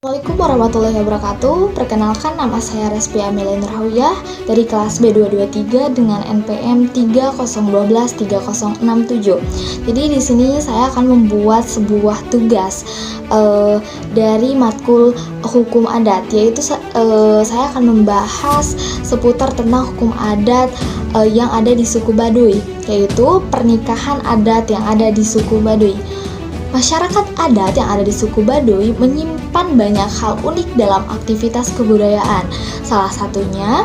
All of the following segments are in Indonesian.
Assalamualaikum warahmatullahi wabarakatuh. Perkenalkan, nama saya Respi Amelia Nurhawiyah dari kelas B223 dengan NPM 30123067. Jadi di sini saya akan membuat sebuah tugas dari matkul hukum adat, yaitu saya akan membahas seputar tentang hukum adat yang ada di suku Baduy, yaitu pernikahan adat yang ada di suku Baduy. Masyarakat adat yang ada di suku Baduy menyimpan banyak hal unik dalam aktivitas kebudayaan. Salah satunya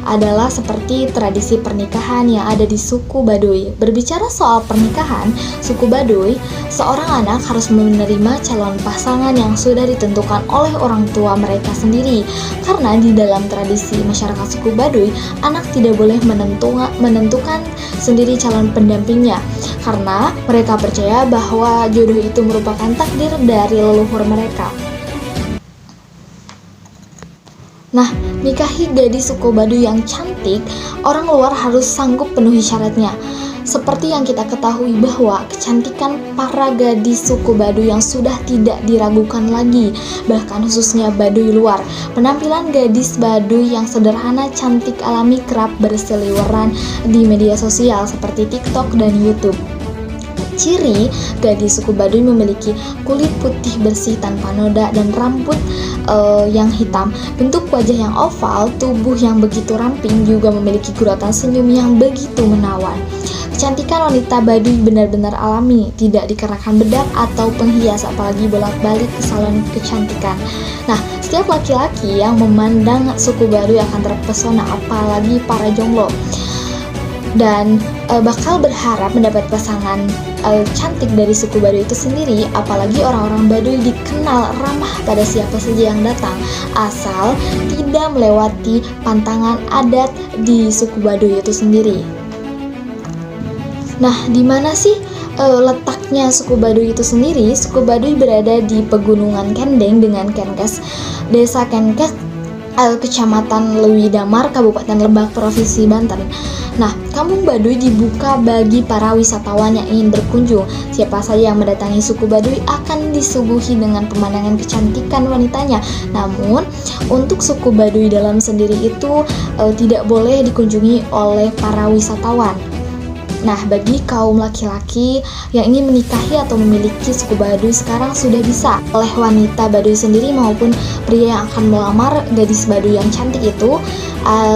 adalah seperti tradisi pernikahan yang ada di suku Baduy. Berbicara soal pernikahan, suku Baduy, seorang anak harus menerima calon pasangan yang sudah ditentukan oleh orang tua mereka sendiri. Karena di dalam tradisi masyarakat suku Baduy, anak tidak boleh menentukan sendiri calon pendampingnya, karena mereka percaya bahwa jodoh itu merupakan takdir dari leluhur mereka. Nah, nikahi gadis suku Baduy yang cantik, orang luar harus sanggup penuhi syaratnya. Seperti yang kita ketahui bahwa kecantikan para gadis suku Baduy yang sudah tidak diragukan lagi, bahkan khususnya Baduy luar. Penampilan gadis Baduy yang sederhana, cantik, alami kerap berseliweran di media sosial seperti TikTok dan YouTube. Ciri gadis suku Baduy memiliki kulit putih bersih tanpa noda dan rambut yang hitam, bentuk wajah yang oval, tubuh yang begitu ramping, juga memiliki guratan senyum yang begitu menawan. Kecantikan wanita Baduy benar-benar alami, tidak dikenakan bedak atau penghias, apalagi bolak-balik ke salon kecantikan. Nah, setiap laki-laki yang memandang suku Baduy akan terpesona, apalagi para jomblo, dan bakal berharap mendapat pasangan cantik dari suku Baduy itu sendiri. Apalagi orang-orang Baduy dikenal ramah pada siapa saja yang datang, asal tidak melewati pantangan adat di suku Baduy itu sendiri. Nah, di mana sih letaknya suku Baduy itu sendiri? Suku Baduy berada di Pegunungan Kendeng dengan Kenkes, Desa Kenkes, Kecamatan Lewi Damar, Kabupaten Lebak, Provinsi Banten. Nah, Kampung Baduy dibuka bagi para wisatawan yang ingin berkunjung. Siapa saja yang mendatangi suku Baduy akan disuguhi dengan pemandangan kecantikan wanitanya. Namun, untuk suku Baduy dalam sendiri itu tidak boleh dikunjungi oleh para wisatawan. Nah, bagi kaum laki-laki yang ingin menikahi atau memiliki suku Baduy sekarang sudah bisa oleh wanita Baduy sendiri maupun pria yang akan melamar gadis Baduy yang cantik itu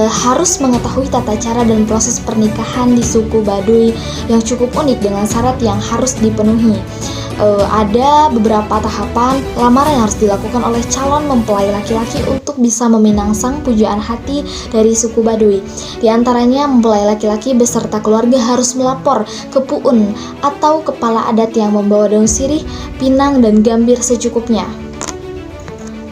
harus mengetahui tata cara dan proses pernikahan di suku Baduy yang cukup unik dengan syarat yang harus dipenuhi. Ada beberapa tahapan lamaran yang harus dilakukan oleh calon mempelai laki-laki untuk bisa meminang sang pujaan hati dari suku Baduy. Di antaranya, mempelai laki-laki beserta keluarga harus melapor ke puun atau kepala adat yang membawa daun sirih, pinang, dan gambir secukupnya.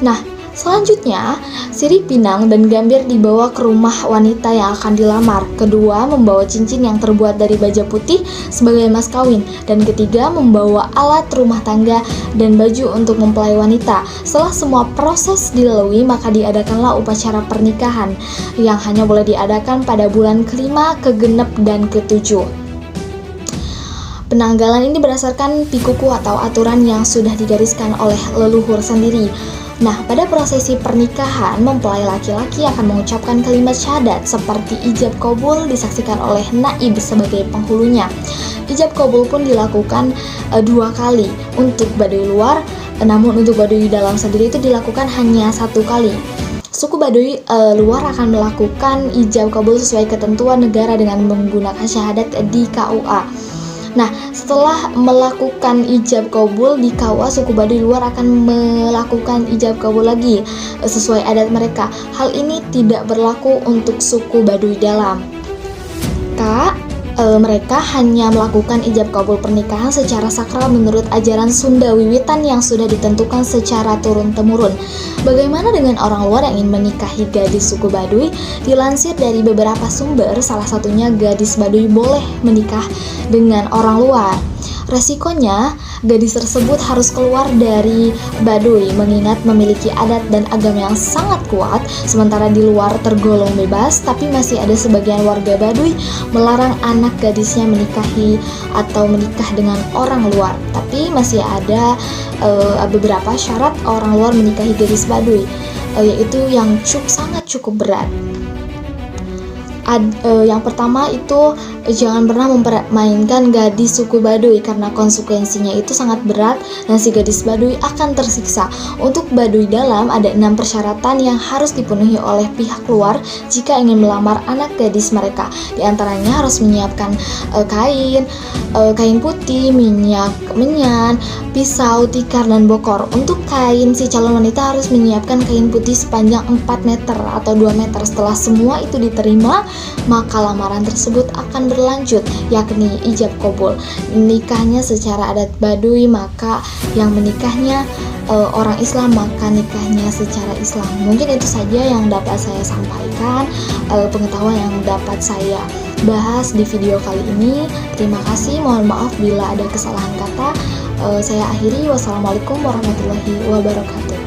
Nah, selanjutnya, sirih, pinang, dan gambir dibawa ke rumah wanita yang akan dilamar. Kedua, membawa cincin yang terbuat dari baja putih sebagai mas kawin. Dan ketiga, membawa alat rumah tangga dan baju untuk mempelai wanita. Setelah semua proses dilalui, maka diadakanlah upacara pernikahan yang hanya boleh diadakan pada bulan kelima, kegenep, dan ketujuh. Penanggalan ini berdasarkan pikuku atau aturan yang sudah digariskan oleh leluhur sendiri. Nah, pada prosesi pernikahan, mempelai laki-laki akan mengucapkan kalimat syahadat seperti ijab qabul disaksikan oleh naib sebagai penghulunya. Ijab qabul pun dilakukan 2 kali untuk Baduy luar, namun untuk Baduy dalam sendiri itu dilakukan hanya 1 kali. Suku Baduy luar akan melakukan ijab qabul sesuai ketentuan negara dengan menggunakan syahadat di KUA. Nah, setelah melakukan ijab qabul di KUA, suku Baduy luar akan melakukan ijab qabul lagi sesuai adat mereka. Hal ini tidak berlaku untuk suku Baduy dalam. Mereka hanya melakukan ijab qabul pernikahan secara sakral menurut ajaran Sunda Wiwitan yang sudah ditentukan secara turun-temurun. Bagaimana dengan orang luar yang ingin menikahi gadis suku Baduy? Dilansir dari beberapa sumber, salah satunya gadis Baduy boleh menikah dengan orang luar. Resikonya, gadis tersebut harus keluar dari Baduy mengingat memiliki adat dan agama yang sangat kuat, sementara di luar tergolong bebas, tapi masih ada sebagian warga Baduy melarang anak gadisnya menikahi atau menikah dengan orang luar. Tapi masih ada beberapa syarat orang luar menikahi gadis Baduy, yaitu yang sangat cukup berat. Yang pertama itu jangan pernah mempermainkan gadis suku Baduy karena konsekuensinya itu sangat berat dan si gadis Baduy akan tersiksa. Untuk Baduy dalam ada 6 persyaratan yang harus dipenuhi oleh pihak luar jika ingin melamar anak gadis mereka. Di antaranya harus menyiapkan kain putih, minyak menyan, pisau, tikar, dan bokor. Untuk kain, si calon wanita harus menyiapkan kain putih sepanjang 4 meter atau 2 meter. Setelah semua itu diterima, maka lamaran tersebut akan berlanjut, yakni ijab kabul. Nikahnya secara adat Baduy, maka yang menikahnya orang Islam, maka nikahnya secara Islam. Mungkin itu saja yang dapat saya sampaikan, pengetahuan yang dapat saya bahas di video kali ini. Terima kasih, mohon maaf bila ada kesalahan kata. Saya akhiri, wassalamualaikum warahmatullahi wabarakatuh.